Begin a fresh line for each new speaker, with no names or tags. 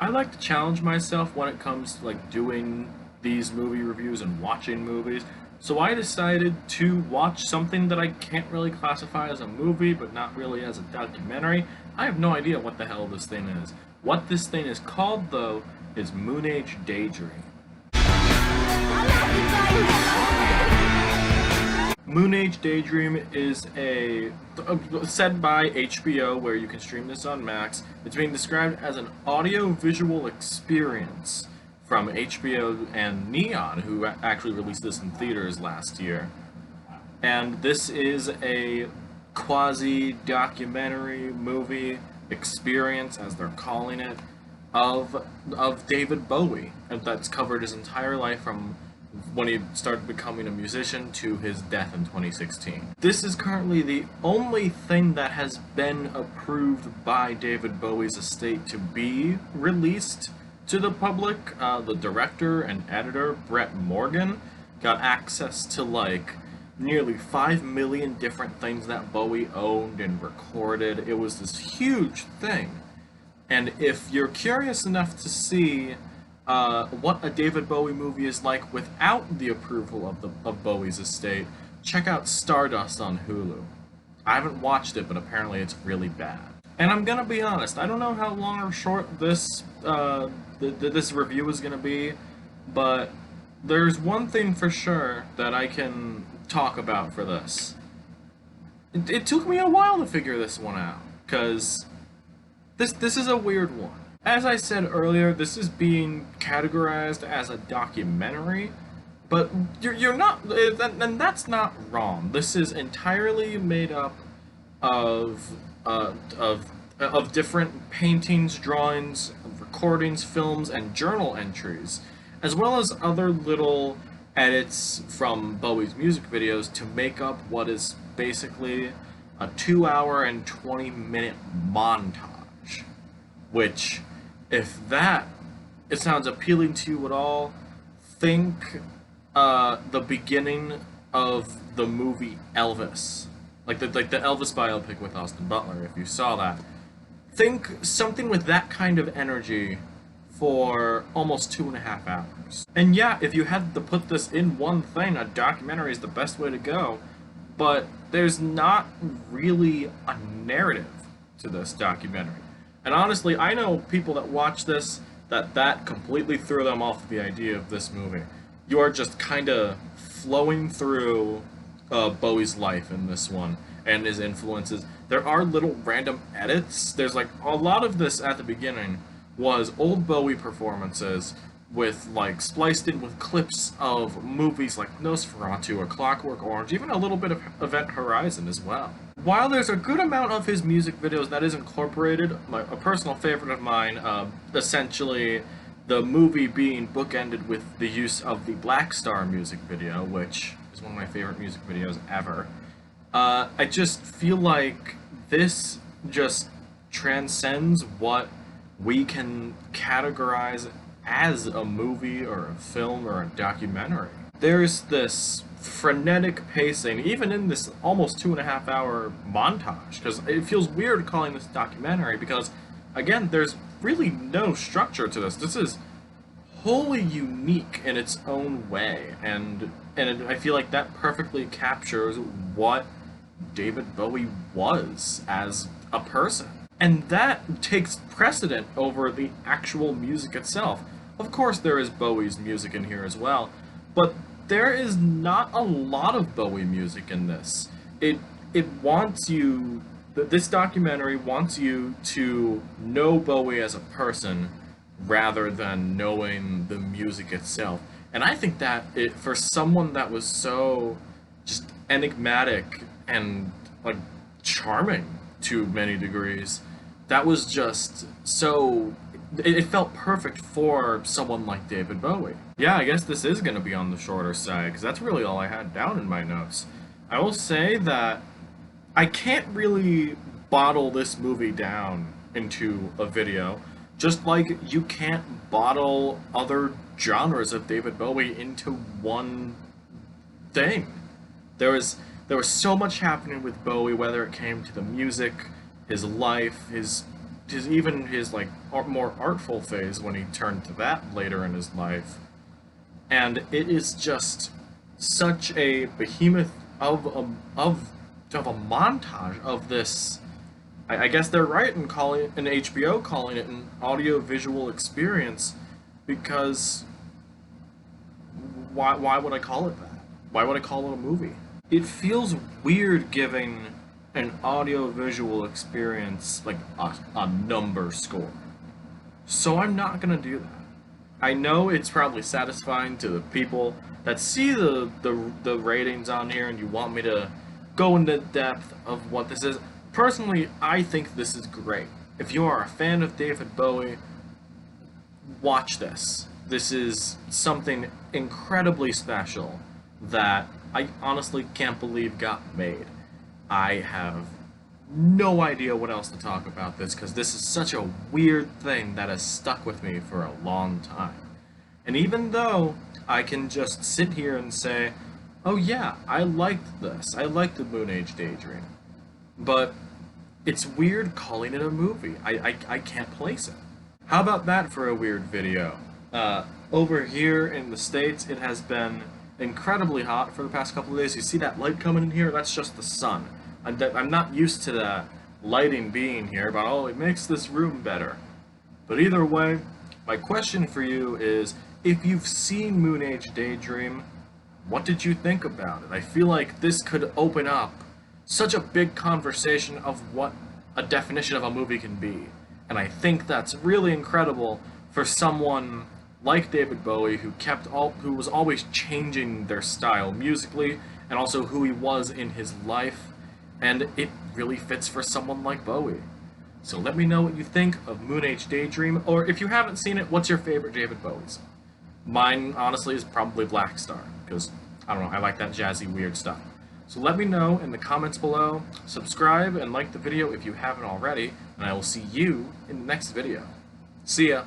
I like to challenge myself when it comes to like doing these movie reviews and watching movies. So I decided to watch something that I can't really classify as a movie, but not really as a documentary. I have no idea what the hell this thing is. What this thing is called, though, is Moonage Daydream. Moonage Daydream is said by HBO, where you can stream this on Max. It's being described as an audio-visual experience from HBO and Neon, who actually released this in theaters last year. And this is a quasi-documentary movie experience, as they're calling it, of David Bowie, and that's covered his entire life from when he started becoming a musician to his death in 2016. This is currently the only thing that has been approved by David Bowie's estate to be released to the public. The director and editor, Brett Morgen, got access to like nearly 5 million different things that Bowie owned and recorded. It was this huge thing. And if you're curious enough to see what a David Bowie movie is like without the approval of Bowie's estate, check out Stardust on Hulu. I haven't watched it, but apparently it's really bad. And I'm gonna be honest, I don't know how long or short this this review is gonna be, but there's one thing for sure that I can talk about for this. It took me a while to figure this one out, because this is a weird one. As I said earlier, this is being categorized as a documentary, but you're not, and that's not wrong. This is entirely made up of different paintings, drawings, recordings, films, and journal entries, as well as other little edits from Bowie's music videos to make up what is basically a 2 hour and 20-minute montage, which, if it sounds appealing to you at all, think the beginning of the movie Elvis, like the Elvis biopic with Austin Butler. If you saw that, think something with that kind of energy for almost 2.5 hours. And yeah, if you had to put this in one thing, a documentary is the best way to go. But there's not really a narrative to this documentary. And honestly, I know people that watch this that completely threw them off the idea of this movie. You are just kind of flowing through Bowie's life in this one and his influences. There are little random edits. There's like a lot of this at the beginning was old Bowie performances with like spliced in with clips of movies like Nosferatu or Clockwork Orange, even a little bit of Event Horizon as well. While there's a good amount of his music videos that is incorporated, a personal favorite of mine, essentially the movie being bookended with the use of the Black Star music video, which is one of my favorite music videos ever. I just feel like this just transcends what we can categorize as a movie or a film or a documentary. There's this frenetic pacing, even in this almost 2.5 hour montage, because it feels weird calling this documentary because, again, there's really no structure to this. This is wholly unique in its own way, and I feel like that perfectly captures what David Bowie was as a person. And that takes precedent over the actual music itself. Of course, there is Bowie's music in here as well, but there is not a lot of Bowie music in this. It wants you, this documentary wants you to know Bowie as a person rather than knowing the music itself. And I think that for someone that was so just enigmatic and like charming to many degrees, that was just so, it felt perfect for someone like David Bowie. Yeah, I guess this is going to be on the shorter side, because that's really all I had down in my notes. I will say that I can't really bottle this movie down into a video, just like you can't bottle other genres of David Bowie into one thing. There was so much happening with Bowie, whether it came to the music, his life, his even his like more artful phase when he turned to that later in his life. And it is just such a behemoth of a montage of this. I guess they're right in calling it, an HBO calling it an audio-visual experience, because why would I call it that? Why would I call it a movie? It feels weird giving an audio-visual experience like a number score. So I'm not gonna do that. I know it's probably satisfying to the people that see the ratings on here and you want me to go into depth of what this is. Personally, I think this is great. If you are a fan of David Bowie, watch this. This is something incredibly special that I honestly can't believe got made. I have no idea what else to talk about this, because this is such a weird thing that has stuck with me for a long time. And even though I can just sit here and say, oh yeah, I liked this, I liked the Moonage Daydream, but it's weird calling it a movie. I can't place it. How about that for a weird video? Over here in the States, it has been incredibly hot for the past couple of days. You see that light coming in here? That's just the sun. I'm not used to the lighting being here, but oh, it makes this room better. But either way, my question for you is, if you've seen Moonage Daydream, what did you think about it? I feel like this could open up such a big conversation of what a definition of a movie can be. And I think that's really incredible for someone like David Bowie, who was always changing their style musically, and also who he was in his life. And it really fits for someone like Bowie. So let me know what you think of Moonage Daydream, or if you haven't seen it, what's your favorite David Bowie song? Mine, honestly, is probably Black Star, because, I don't know, I like that jazzy, weird stuff. So let me know in the comments below, subscribe and like the video if you haven't already, and I will see you in the next video. See ya!